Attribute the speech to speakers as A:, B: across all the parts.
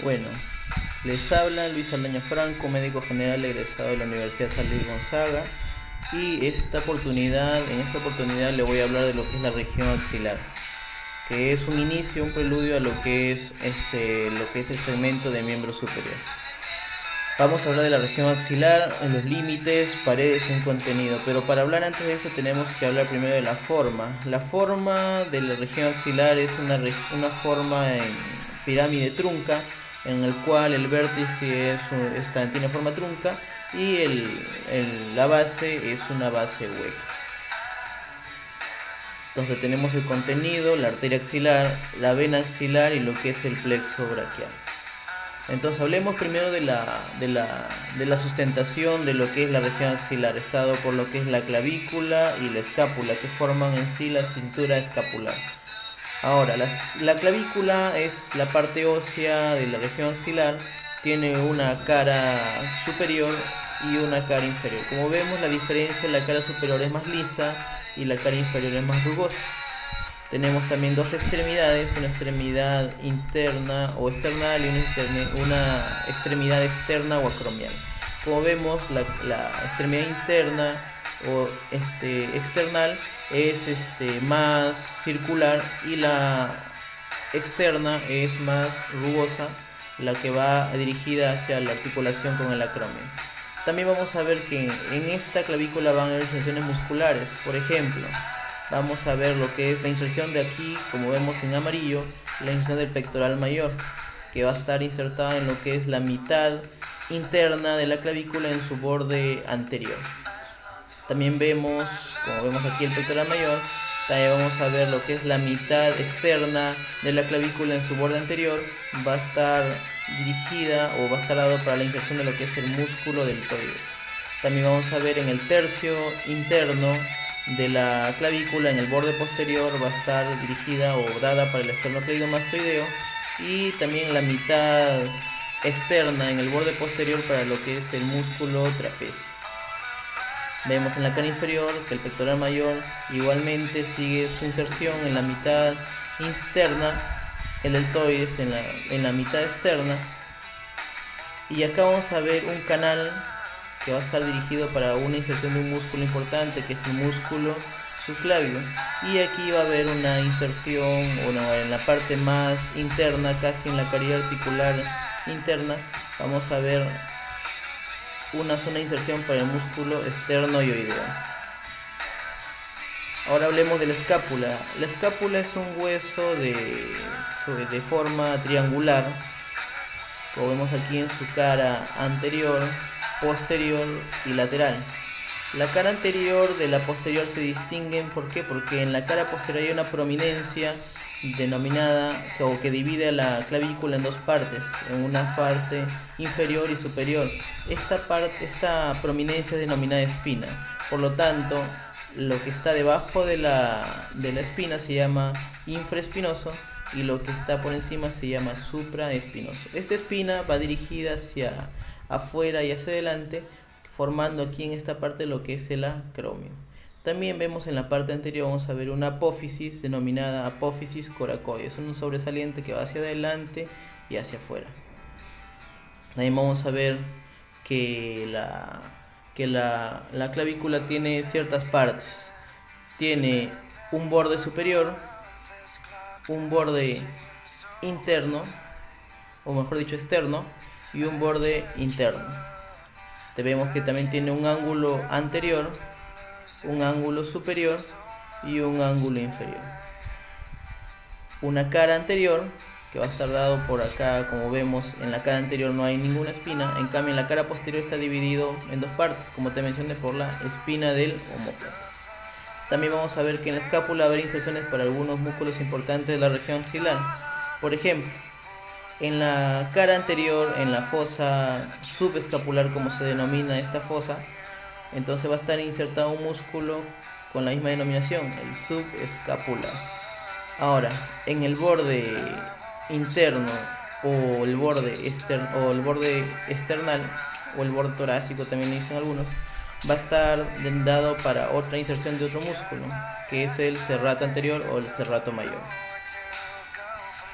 A: Bueno, les habla Luis Aldaña Franco, médico general egresado de la Universidad San Luis Gonzaga. Y en esta oportunidad le voy a hablar de lo que es la región axilar, que es un inicio, un preludio a lo que es el segmento de miembro superior. Vamos a hablar de la región axilar, en los límites, paredes y un contenido, pero para hablar antes de eso tenemos que hablar primero de la forma. La forma de la región axilar es una forma en pirámide trunca, en el cual el vértice tiene forma trunca y la base es una base hueca. Entonces tenemos el contenido, la arteria axilar, la vena axilar y lo que es el plexo braquial. Entonces hablemos primero de la sustentación de lo que es la región axilar, estado por lo que es la clavícula y la escápula, que forman en sí la cintura escapular. Ahora, la clavícula es la parte ósea de la región axilar, tiene una cara superior y una cara inferior. Como vemos, la diferencia, la cara superior es más lisa y la cara inferior es más rugosa. Tenemos también dos extremidades, una extremidad interna o external y una extremidad externa o acromial. Como vemos, la extremidad interna o external es más circular y la externa es más rugosa, la que va dirigida hacia la articulación con el acromio. También vamos a ver que en esta clavícula van a haber inserciones musculares. Por ejemplo, vamos a ver lo que es la inserción de aquí, como vemos en amarillo, la inserción del pectoral mayor, que va a estar insertada en lo que es la mitad interna de la clavícula en su borde anterior. También vemos, como vemos aquí el pectoral mayor, también vamos a ver lo que es la mitad externa de la clavícula en su borde anterior, va a estar dirigida o va a estar dado para la inserción de lo que es el músculo deltoides. También vamos a ver en el tercio interno de la clavícula, en el borde posterior, va a estar dirigida o dada para el esternocleidomastoideo, y también la mitad externa en el borde posterior para lo que es el músculo trapecio. Vemos en la cara inferior que el pectoral mayor igualmente sigue su inserción en la mitad interna, el deltoides en la mitad externa, y acá vamos a ver un canal que va a estar dirigido para una inserción de un músculo importante, que es el músculo subclavio, y aquí va a haber una inserción en la parte más interna, casi en la cavidad articular interna, vamos a ver una zona de inserción para el músculo esternoioideo. Ahora hablemos de la escápula. La escápula es un hueso de forma triangular, como vemos aquí en su cara anterior, posterior y lateral. La cara anterior de la posterior se distinguen, ¿por qué? Porque en la cara posterior hay una prominencia denominada o que divide a la clavícula en dos partes, en una parte inferior y superior. Esta prominencia es denominada espina. Por lo tanto, lo que está debajo de la espina se llama infraespinoso y lo que está por encima se llama supraespinoso. Esta espina va dirigida hacia afuera y hacia adelante, formando aquí en esta parte lo que es el acromio. También vemos en la parte anterior, vamos a ver una apófisis denominada apófisis coracoides, un sobresaliente que va hacia adelante y hacia afuera. También vamos a ver que la clavícula tiene ciertas partes. Tiene un borde superior, un borde interno, o mejor dicho externo, y un borde interno. Vemos que también tiene un ángulo anterior, un ángulo superior y un ángulo inferior. Una cara anterior que va a estar dado por acá, como vemos en la cara anterior no hay ninguna espina, en cambio en la cara posterior está dividido en dos partes, como te mencioné, por la espina del omóplato. También vamos a ver que en la escápula habrá inserciones para algunos músculos importantes de la región axilar. Por ejemplo, en la cara anterior, en la fosa subescapular, como se denomina esta fosa, entonces va a estar insertado un músculo con la misma denominación, el subescapular. Ahora, en el borde interno o el borde external o el borde torácico también dicen algunos, va a estar dado para otra inserción de otro músculo, que es el serrato anterior o el serrato mayor.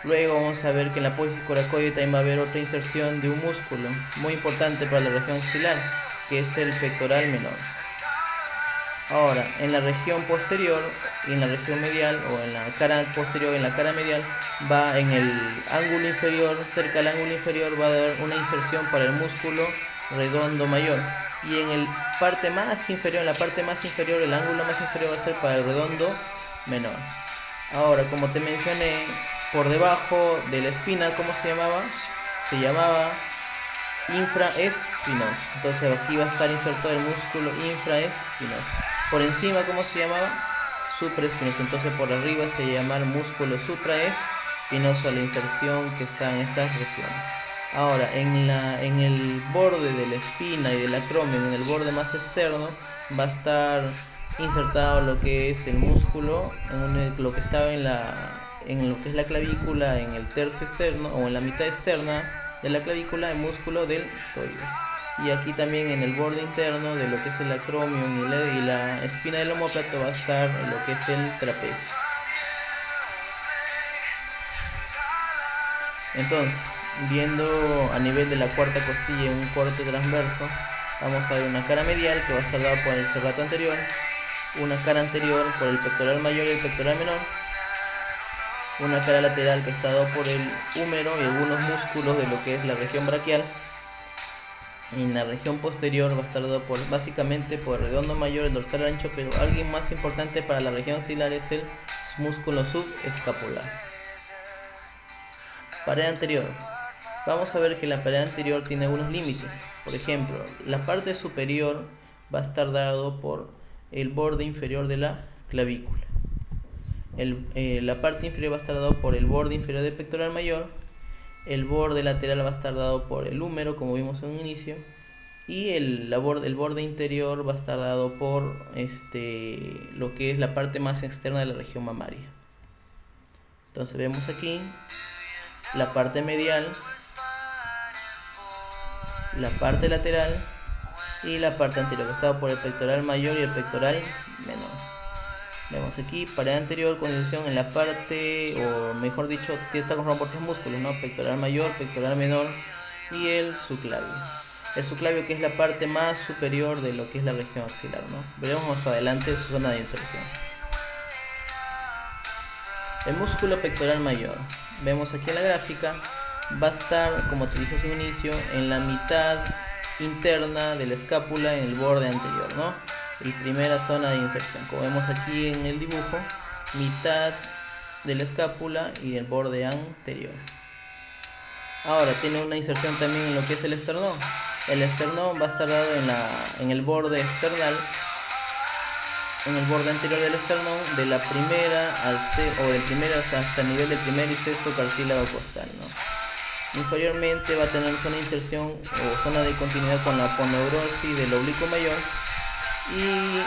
A: Luego vamos a ver que en la apófisis coracoide también va a haber otra inserción de un músculo muy importante para la región axilar, que es el pectoral menor. Ahora, en la región posterior y en la región medial, o en la cara posterior y en la cara medial, va en el ángulo inferior, cerca del ángulo inferior va a dar una inserción para el músculo redondo mayor. Y en la parte más inferior, el ángulo más inferior va a ser para el redondo menor. Ahora, como te mencioné, por debajo de la espina, ¿cómo se llamaba? Se llamaba infraespinos. Entonces aquí va a estar insertado el músculo infraespinos. Por encima, ¿cómo se llamaba? Supraespinoso. Entonces por arriba se llama el músculo supraespinoso, la inserción que está en esta región. Ahora, en el borde de la espina y del acromion, en el borde más externo, va a estar insertado lo que es el músculo, lo que estaba en lo que es la clavícula, en el tercio externo o en la mitad externa de la clavícula, el músculo deltoides. Y aquí también en el borde interno de lo que es el acromion y la espina del omóplato va a estar lo que es el trapecio. Entonces, viendo a nivel de la cuarta costilla un corte transverso, vamos a ver una cara medial que va a estar dada por el serrato anterior, una cara anterior por el pectoral mayor y el pectoral menor, una cara lateral que está dada por el húmero y algunos músculos de lo que es la región braquial. En la región posterior va a estar dado básicamente por el redondo mayor, el dorsal ancho, pero alguien más importante para la región axilar es el músculo subescapular. Pared anterior. Vamos a ver que la pared anterior tiene algunos límites. Por ejemplo, la parte superior va a estar dado por el borde inferior de la clavícula. La parte inferior va a estar dado por el borde inferior del pectoral mayor. El borde lateral va a estar dado por el húmero, como vimos en un inicio. Y el borde interior va a estar dado por lo que es la parte más externa de la región mamaria. Entonces vemos aquí la parte medial, la parte lateral y la parte anterior, que está por el pectoral mayor y el pectoral menor. Vemos aquí pared anterior con inserción en la parte, o mejor dicho, está conformado por tres músculos, ¿no? Pectoral mayor, pectoral menor y el subclavio. El subclavio, que es la parte más superior de lo que es la región axilar, ¿no? Veremos más adelante su zona de inserción. El músculo pectoral mayor, vemos aquí en la gráfica, va a estar, como te dije en un inicio, en la mitad interna de la escápula, en el borde anterior, ¿no? Y primera zona de inserción, como vemos aquí en el dibujo, mitad de la escápula y el borde anterior. Ahora tiene una inserción también en lo que es el esternón. El esternón va a estar dado en el borde external, en el borde anterior del esternón, de la primera del primero hasta el nivel del primer y sexto cartílago costal, ¿no? Inferiormente va a tener zona de inserción o zona de continuidad con la aponeurosis del oblicuo mayor, y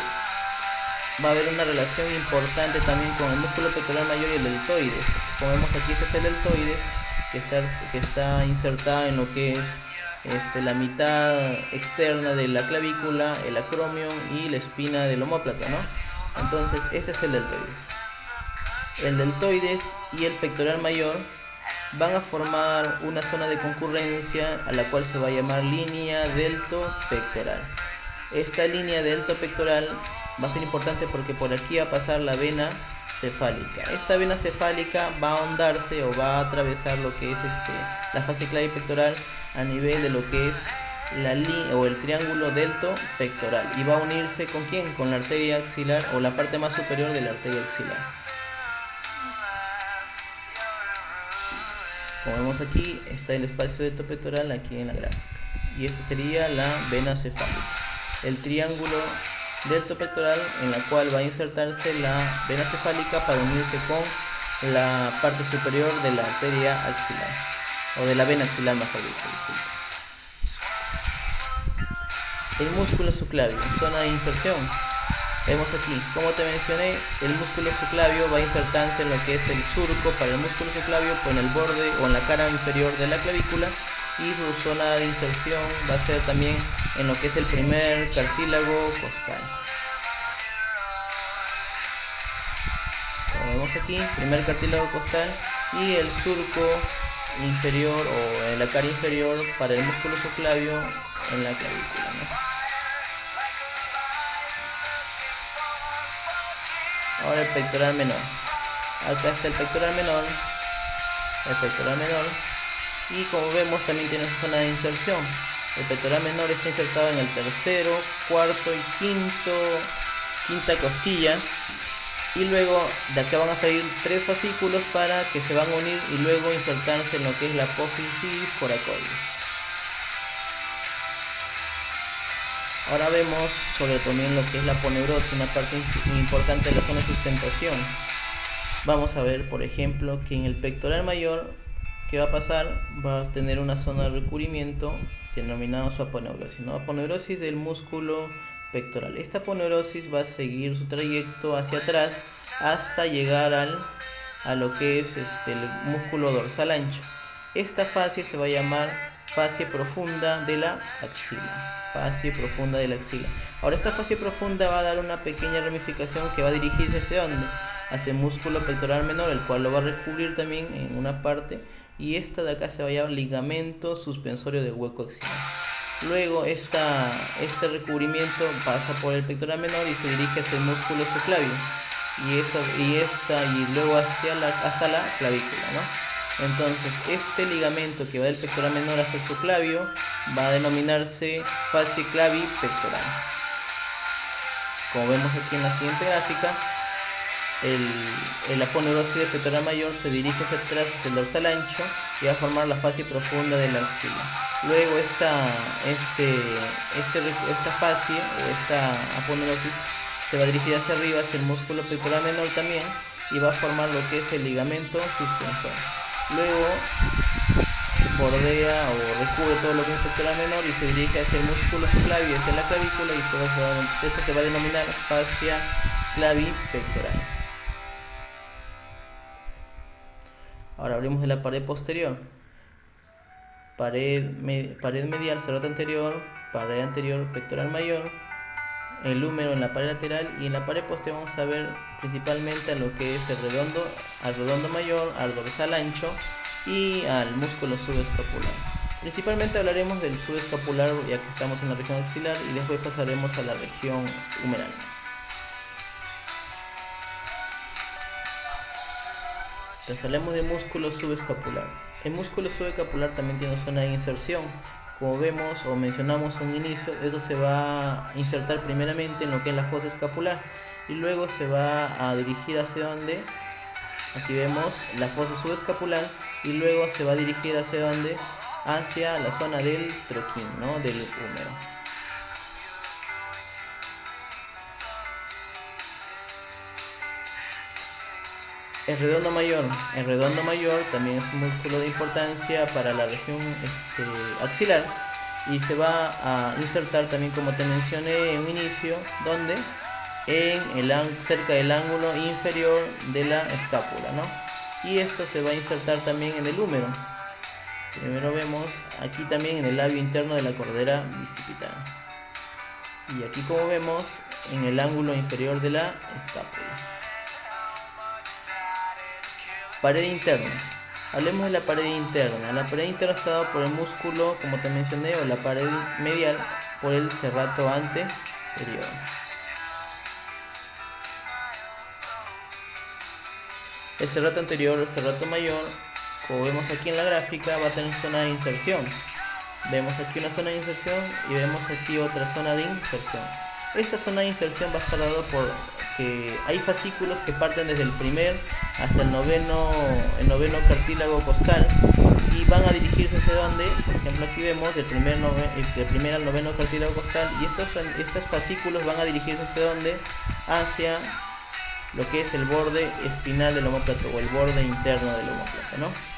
A: va a haber una relación importante también con el músculo pectoral mayor y el deltoides. Como vemos aquí, este es el deltoides, que está insertada en lo que es la mitad externa de la clavícula, el acromion y la espina del omóplato, ¿no? Entonces ese es el deltoides. El deltoides y el pectoral mayor van a formar una zona de concurrencia a la cual se va a llamar línea deltopectoral. Esta línea deltopectoral va a ser importante porque por aquí va a pasar la vena cefálica. Esta vena cefálica va a ahondarse o va a atravesar lo que es la fascia clavipectoral a nivel de lo que es la línea o el triángulo deltopectoral, y va a unirse ¿con quién? Con la arteria axilar, o la parte más superior de la arteria axilar. Como vemos aquí, está el espacio deltopectoral aquí en la gráfica, y esa sería la vena cefálica, el triángulo deltopectoral en la cual va a insertarse la vena cefálica para unirse con la parte superior de la arteria axilar, o de la vena axilar, mejor dicho. El músculo subclavio, zona de inserción. Vemos aquí, como te mencioné, el músculo subclavio va a insertarse en lo que es el surco para el músculo subclavio, en el borde o en la cara inferior de la clavícula, y su zona de inserción va a ser también en lo que es el primer cartílago costal. Como vemos aquí, primer cartílago costal, y el surco inferior o en la cara inferior para el músculo subclavio en la clavícula, ¿no? Ahora el pectoral menor. Acá está el pectoral menor, y como vemos también tiene su zona de inserción. El pectoral menor está insertado en el tercero, cuarto y quinta costilla, y luego de acá van a salir 3 fascículos para que se van a unir y luego insertarse en lo que es la apófisis coracoides. Ahora vemos sobre también lo que es la aponeurosis, una parte muy importante de la zona de sustentación. Vamos a ver, por ejemplo, que en el pectoral mayor, ¿qué va a pasar? Va a tener una zona de recubrimiento denominada su aponeurosis, ¿no? Aponeurosis del músculo pectoral. Esta aponeurosis va a seguir su trayecto hacia atrás hasta llegar a lo que es el músculo dorsal ancho. Esta fascia se va a llamar fascia profunda de la axila. Fascia profunda de la axila. Ahora esta fascia profunda va a dar una pequeña ramificación que va a dirigirse hacia ¿dónde? Hacia el músculo pectoral menor, el cual lo va a recubrir también en una parte, y esta de acá se va a llamar ligamento suspensorio del hueco axilar. Luego este recubrimiento pasa por el pectoral menor y se dirige hacia el músculo subclavio y luego hasta la clavícula, ¿no? Entonces este ligamento que va del pectoral menor hasta el subclavio va a denominarse fascia clavipectoral. Como vemos aquí en la siguiente gráfica, el aponeurosis del pectoral mayor se dirige hacia atrás, hacia el dorsal ancho, y va a formar la fascia profunda de la axila. Luego esta fascia o esta aponeurosis se va a dirigir hacia arriba, hacia el músculo pectoral menor también, y va a formar lo que es el ligamento suspensor. Luego bordea o recubre todo lo que es el pectoral menor y se dirige hacia el músculo subclavio y hacia la clavícula, y esto se va a denominar fascia clavipectoral. Ahora hablemos de la pared posterior. Pared medial, serrato anterior, pared anterior, pectoral mayor, el húmero en la pared lateral, y en la pared posterior vamos a ver principalmente a lo que es al redondo mayor, al dorsal ancho y al músculo subescapular. Principalmente hablaremos del subescapular ya que estamos en la región axilar, y después pasaremos a la región humeral. Entonces hablemos de músculo subescapular. El músculo subescapular también tiene zona de inserción. Como vemos o mencionamos a un inicio, eso se va a insertar primeramente en lo que es la fosa escapular y luego se va a dirigir hacia donde, aquí vemos la fosa subescapular, y luego se va a dirigir hacia donde, hacia la zona del troquín, ¿no? Del húmero. El redondo mayor también es un músculo de importancia para la región axilar, y se va a insertar también, como te mencioné en un inicio, donde cerca del ángulo inferior de la escápula, ¿no? Y esto se va a insertar también en el húmero. Primero vemos aquí también en el labio interno de la cordera bicipital, y aquí, como vemos, en el ángulo inferior de la escápula. Pared interna. Hablemos de la pared interna. La pared interna está dada por el músculo, como te mencioné, o la pared medial por el serrato anterior. El serrato anterior, el serrato mayor, como vemos aquí en la gráfica, va a tener zona de inserción. Vemos aquí una zona de inserción y vemos aquí otra zona de inserción. Esta zona de inserción va a estar dada por que hay fascículos que parten desde el primer hasta el noveno cartílago costal, y van a dirigirse hacia donde, por ejemplo aquí vemos del primer al noveno cartílago costal, y estos fascículos van a dirigirse hacia donde, hacia lo que es el borde espinal del omóplato o el borde interno del omóplato, ¿no?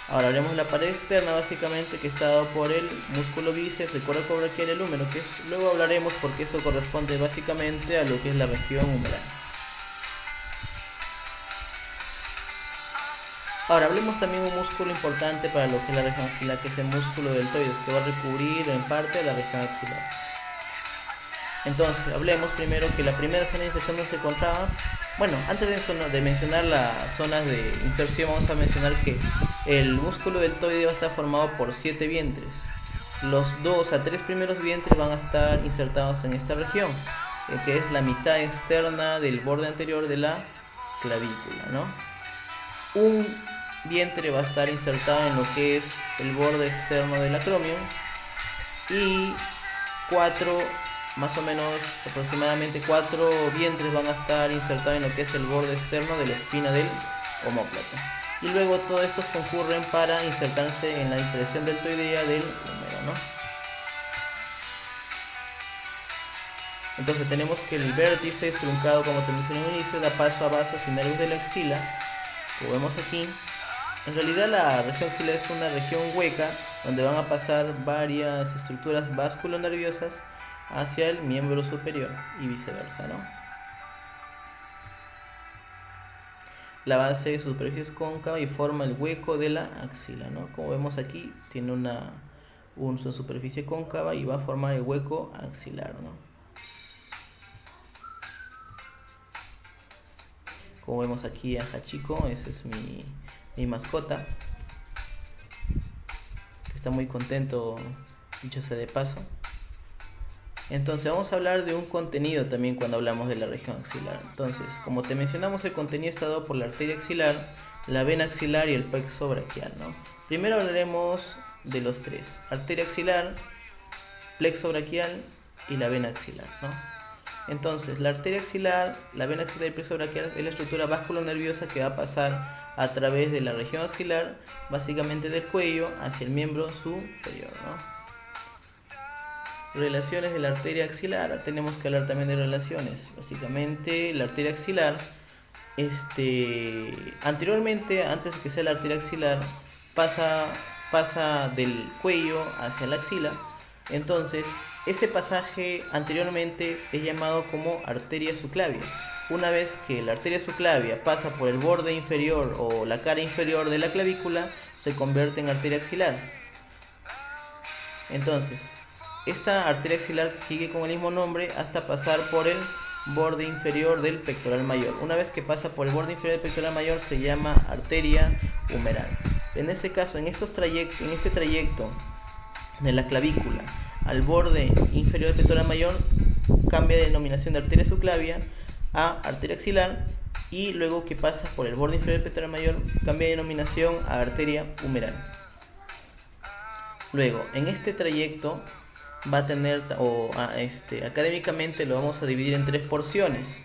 A: Ahora haremos la pared externa, básicamente, que está dado por el músculo bíceps, el coracobraquial y el húmero, que luego hablaremos porque eso corresponde básicamente a lo que es la región humeral. Ahora hablemos también de un músculo importante para lo que es la región axilar, que es el músculo deltoides, que va a recubrir en parte a la región axilar. Entonces, hablemos primero que la primera zona de inserción no se encontraba. Bueno, antes de mencionar las zonas de inserción, vamos a mencionar que el músculo deltoide va a estar formado por 7 vientres. Los 2 a 3 primeros vientres van a estar insertados en esta región, que es la mitad externa del borde anterior de la clavícula, ¿no? Un vientre va a estar insertado en lo que es el borde externo del acromion y 4, más o menos aproximadamente 4 vientres van a estar insertados en lo que es el borde externo de la espina del omóplata. Y luego todos estos concurren para insertarse en la impresión deltoidea del húmero, ¿no? Entonces tenemos que el vértice truncado, como te mencioné en un inicio, da paso a vasos y nervios de la axila, como vemos aquí. En realidad la región axilar es una región hueca donde van a pasar varias estructuras vasculonerviosas hacia el miembro superior y viceversa, ¿no? La base de su superficie es cóncava y forma el hueco de la axila, ¿no? Como vemos aquí, tiene una superficie cóncava y va a formar el hueco axilar, ¿no? Como vemos aquí a Hachiko, ese es mi mascota, que está muy contento, dicho sea de paso. Entonces vamos a hablar de un contenido también cuando hablamos de la región axilar. Entonces, como te mencionamos, el contenido está dado por la arteria axilar, la vena axilar y el plexo braquial, ¿no? Primero hablaremos de los tres: arteria axilar, plexo braquial y la vena axilar, ¿no? Entonces, la arteria axilar, la vena axilar y el plexo braquial es la estructura vasculonerviosa que va a pasar a través de la región axilar, básicamente del cuello hacia el miembro superior, ¿no? Relaciones de la arteria axilar, tenemos que hablar también de relaciones. Básicamente la arteria axilar, anteriormente, antes de que sea la arteria axilar, pasa del cuello hacia la axila. Entonces ese pasaje anteriormente es llamado como arteria subclavia. Una vez que la arteria subclavia pasa por el borde inferior o la cara inferior de la clavícula, se convierte en arteria axilar. Entonces esta arteria axilar sigue con el mismo nombre hasta pasar por el borde inferior del pectoral mayor. Una vez que pasa por el borde inferior del pectoral mayor se llama arteria humeral. En este caso, en este trayecto de la clavícula al borde inferior del pectoral mayor, cambia de denominación de arteria subclavia a arteria axilar, y luego que pasa por el borde inferior del pectoral mayor cambia de denominación a arteria humeral. Luego, en este trayecto va a tener, académicamente lo vamos a dividir en 3 porciones.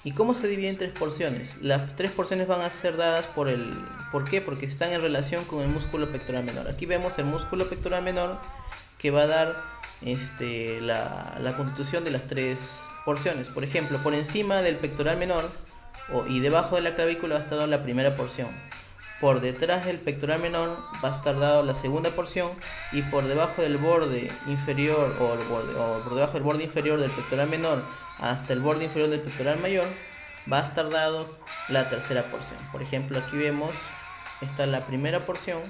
A: ¿Y cómo se divide en 3 porciones? Las 3 porciones van a ser dadas ¿por qué? Porque están en relación con el músculo pectoral menor. Aquí vemos el músculo pectoral menor que va a dar la constitución de las 3 porciones. Por ejemplo, por encima del pectoral menor y debajo de la clavícula va a estar dado la primera porción. Por detrás del pectoral menor va a estar dado la segunda porción, y por debajo del borde inferior o por debajo del borde inferior del pectoral menor hasta el borde inferior del pectoral mayor va a estar dado la tercera porción. Por ejemplo, aquí vemos, está la primera porción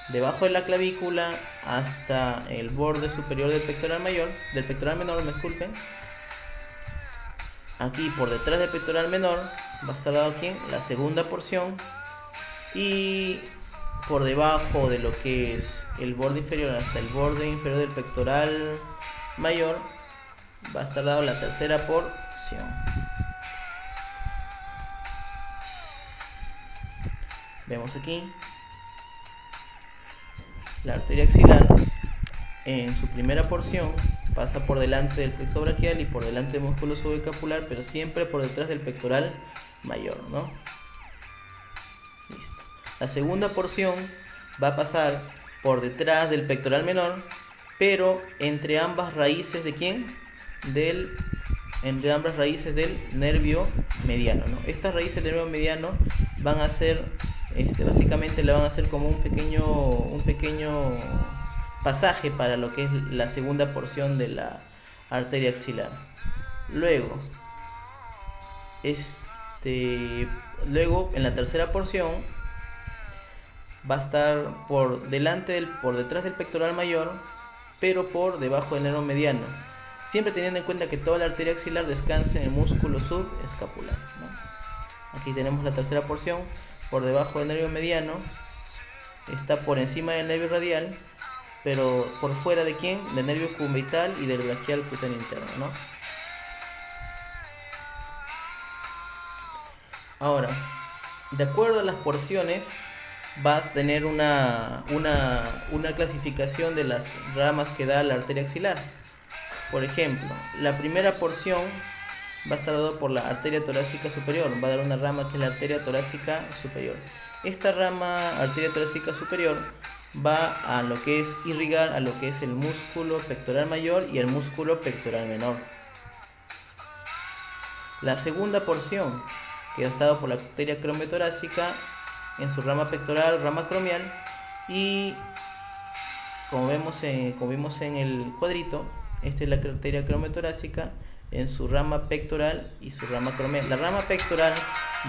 A: debajo de la clavícula hasta el borde superior del pectoral menor, me disculpen. Aquí por detrás del pectoral menor va a estar dado aquí la segunda porción, y por debajo de lo que es el borde inferior hasta el borde inferior del pectoral mayor va a estar dado la tercera porción. Vemos aquí la arteria axilar en su primera porción pasa por delante del plexo braquial y por delante del músculo subescapular, pero siempre por detrás del pectoral mayor, ¿no? Listo. La segunda porción va a pasar por detrás del pectoral menor, pero entre ambas raíces ¿de quién? Entre ambas raíces del nervio mediano, ¿no? Estas raíces del nervio mediano van a ser, básicamente le van a hacer como un pequeño pasaje para lo que es la segunda porción de la arteria axilar. Luego, en la tercera porción va a estar por detrás del pectoral mayor pero por debajo del nervio mediano, siempre teniendo en cuenta que toda la arteria axilar descansa en el músculo subescapular, ¿no? Aquí tenemos la tercera porción, por debajo del nervio mediano, está por encima del nervio radial, pero por fuera de ¿quién? Del nervio cumbital y del braquial cutáneo interno, ¿no? Ahora, de acuerdo a las porciones, vas a tener una clasificación de las ramas que da la arteria axilar. Por ejemplo, la primera porción va a estar dada por la arteria torácica superior, va a dar una rama que es la arteria torácica superior. Esta rama, arteria torácica superior, va a lo que es irrigar a lo que es el músculo pectoral mayor y el músculo pectoral menor. La segunda porción, que ha estado por la arteria acromiotorácica en su rama pectoral, rama acromial, y como vimos en el cuadrito, esta es la arteria acromiotorácica en su rama pectoral y su rama acromial. La rama pectoral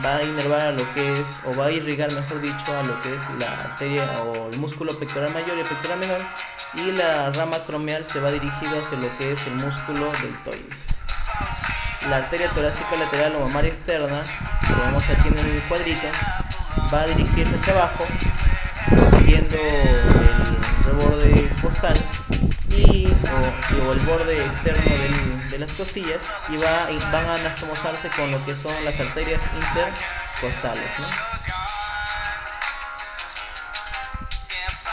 A: va a inervar a lo que es, o va a irrigar, mejor dicho, a lo que es la arteria o el músculo pectoral mayor y el pectoral menor, y la rama acromial se va dirigido hacia lo que es el músculo deltoides. La arteria torácica lateral o mamaria externa, que vemos aquí en el cuadrito, va a dirigirse hacia abajo, siguiendo el reborde costal o el borde externo de las costillas, y van a anastomosarse con lo que son las arterias intercostales, ¿no?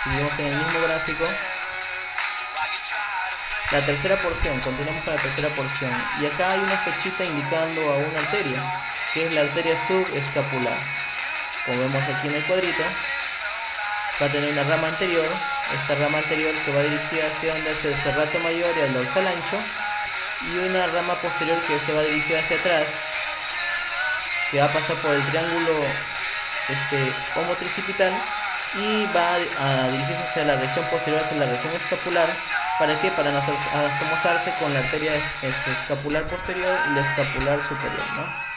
A: Seguimos en el mismo gráfico. La tercera porción, continuamos con la tercera porción, y acá hay una flechita indicando a una arteria, que es la arteria subescapular. Como vemos aquí en el cuadrito, va a tener una rama anterior, esta rama anterior que va dirigida hacia donde es el serrato mayor y el dorsal ancho, y una rama posterior que se va dirigida hacia atrás, que va a pasar por el triángulo homotricipital y va a dirigirse hacia la región posterior, hacia la región escapular. ¿Para qué? Para anastomosarse con la arteria escapular posterior y la escapular superior, ¿no?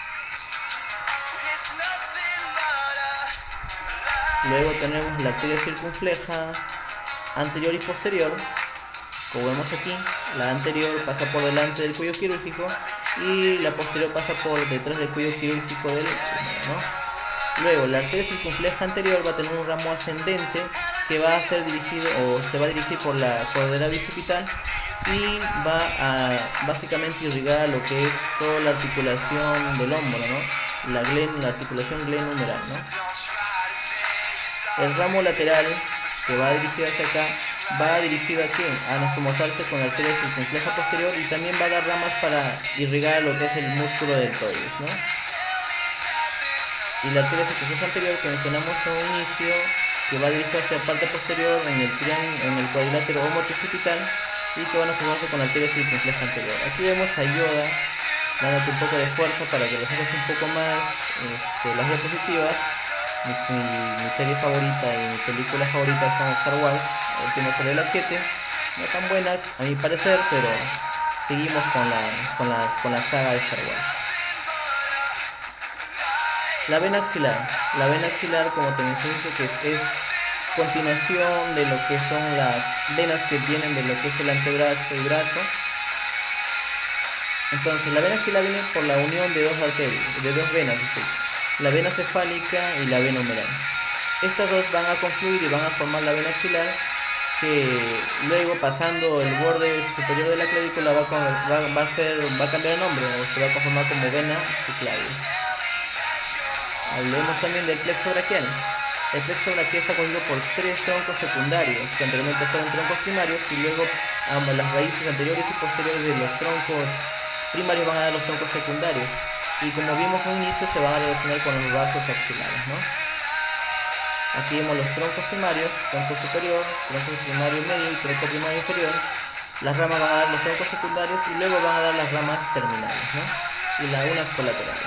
A: Luego tenemos la arteria circunfleja anterior y posterior. Como vemos aquí, la anterior pasa por delante del cuello quirúrgico y la posterior pasa por detrás del cuello quirúrgico del húmero, ¿no? Luego, la arteria circunfleja anterior va a tener un ramo ascendente que va a ser dirigido o se va a dirigir por la cordera bicipital y va a básicamente irrigar lo que es toda la articulación del hombro, ¿no? La articulación glenohumeral, ¿no? El ramo lateral que va dirigido hacia acá va dirigido aquí a anastomosarse con la arteria circunfleja posterior y también va a dar ramas para irrigar lo que es el músculo deltoides, ¿no? Y la arteria circunfleja anterior que mencionamos en un inicio, que va dirigido hacia la parte posterior en el cuadrilátero homotricipital y que va a anastomosarse con la arteria circunfleja anterior. Aquí vemos a Yoda dándote un poco de fuerza para que resaltes un poco más las diapositivas. Mi serie favorita y mi película favorita son Star Wars. La última salió a las 7, no tan buena a mi parecer, pero seguimos con la saga de Star Wars. La vena axilar. La vena axilar, como te mencioné, que es continuación de lo que son las venas que vienen de lo que es el antebrazo y brazo. Entonces, la vena axilar viene por la unión de dos arterias, de dos venas, la vena cefálica y la vena humeral. Estas dos van a confluir y van a formar la vena axilar, que luego, pasando el borde superior de la clavícula, va a cambiar el nombre o se va a conformar como vena ciclaris. Hablemos también del plexo braquial. El plexo braquial está constituido por tres troncos secundarios, que anteriormente fueron troncos primarios, y luego las raíces anteriores y posteriores de los troncos primarios van a dar los troncos secundarios. Y como vimos al inicio, se van a relacionar con los vasos axilares, ¿no? Aquí vemos los troncos primarios, tronco superior, tronco primario medio y tronco primario inferior. Las ramas van a dar los troncos secundarios y luego van a dar las ramas terminales, ¿no? Y las unas colaterales.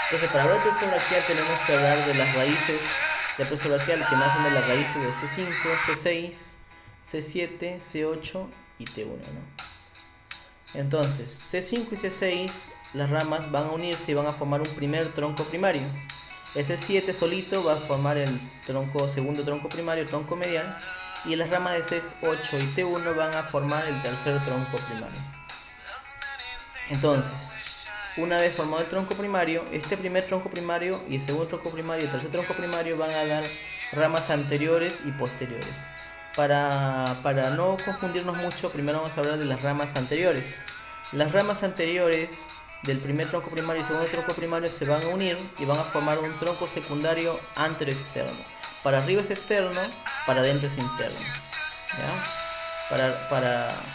A: Entonces, para hablar de plexo braquial tenemos que hablar de las raíces de plexo braquial, que nacen de las raíces de C5, C6, C7, C8 y T1, ¿no? Entonces, C5 y C6, las ramas van a unirse y van a formar un primer tronco primario. Ese 7 solito va a formar el segundo tronco primario, tronco mediano, y las ramas de C8 y T1 van a formar el tercer tronco primario. Entonces, una vez formado el tronco primario, este primer tronco primario y el segundo tronco primario y el tercer tronco primario van a dar ramas anteriores y posteriores. Para no confundirnos mucho, primero vamos a hablar de las ramas anteriores. Las ramas anteriores del primer tronco primario y segundo tronco primario se van a unir y van a formar un tronco secundario anteroexterno. Para arriba es externo, para adentro es interno. ¿Ya?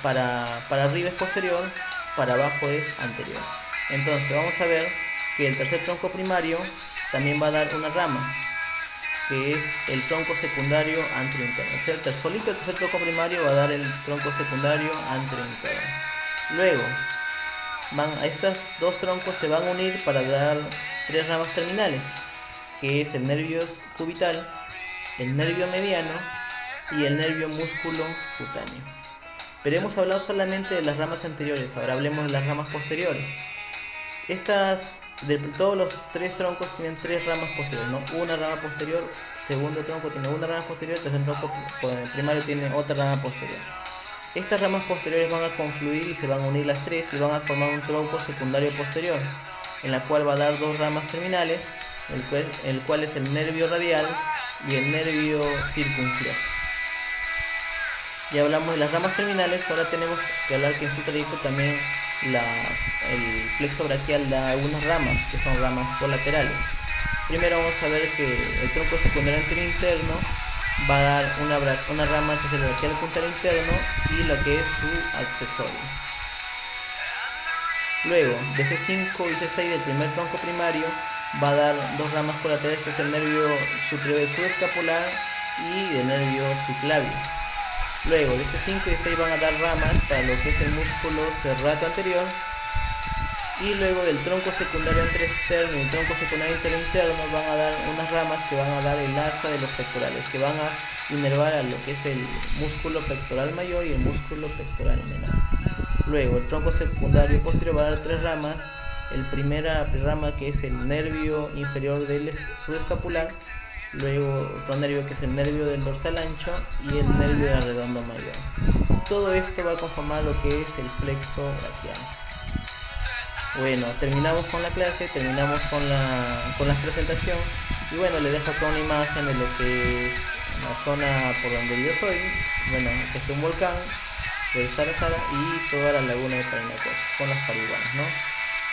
A: Para arriba es posterior, para abajo es anterior. Entonces vamos a ver que el tercer tronco primario también va a dar una rama, que es el tronco secundario anterointerno. El tercer tronco primario va a dar el tronco secundario anterointerno. Luego, estos dos troncos se van a unir para dar tres ramas terminales, que es el nervio cubital, el nervio mediano y el nervio músculo cutáneo. Pero hemos hablado solamente de las ramas anteriores, ahora hablemos de las ramas posteriores. De todos los tres troncos tienen tres ramas posteriores, ¿no? Una rama posterior, segundo tronco tiene una rama posterior, tercer tronco primario tiene otra rama posterior. Estas ramas posteriores van a confluir y se van a unir las tres y van a formar un tronco secundario posterior, en la cual va a dar dos ramas terminales, el cual es el nervio radial y el nervio circunflejo. Ya hablamos de las ramas terminales, ahora tenemos que hablar que en su trayecto también el plexo braquial da algunas ramas, que son ramas colaterales. Primero vamos a ver que el tronco secundario anterior interno va a dar una rama que es el braquial puntal interno y lo que es su accesorio. Luego, de C5 y C6 del primer tronco primario va a dar dos ramas colaterales, que es el nervio superior subescapular y el nervio subclavio. Luego, de C5 y C6 van a dar ramas para lo que es el músculo serrato anterior. Y luego del tronco secundario anteroexterno y el tronco secundario interno van a dar unas ramas que van a dar el asa de los pectorales, que van a inervar a lo que es el músculo pectoral mayor y el músculo pectoral menor. Luego, el tronco secundario posterior va a dar tres ramas. El primera rama, que es el nervio inferior del subescapular, luego otro nervio que es el nervio del dorsal ancho y el nervio del redondo mayor. Todo esto va a conformar lo que es el plexo braquial. Bueno, terminamos con la clase, terminamos con la presentación y bueno, les dejo acá una imagen de lo que es la zona por donde yo soy, bueno, que es un volcán de Sarasara y toda la laguna de Parinacocha con las parihuanas, ¿no?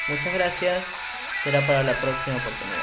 A: Muchas gracias, será para la próxima oportunidad.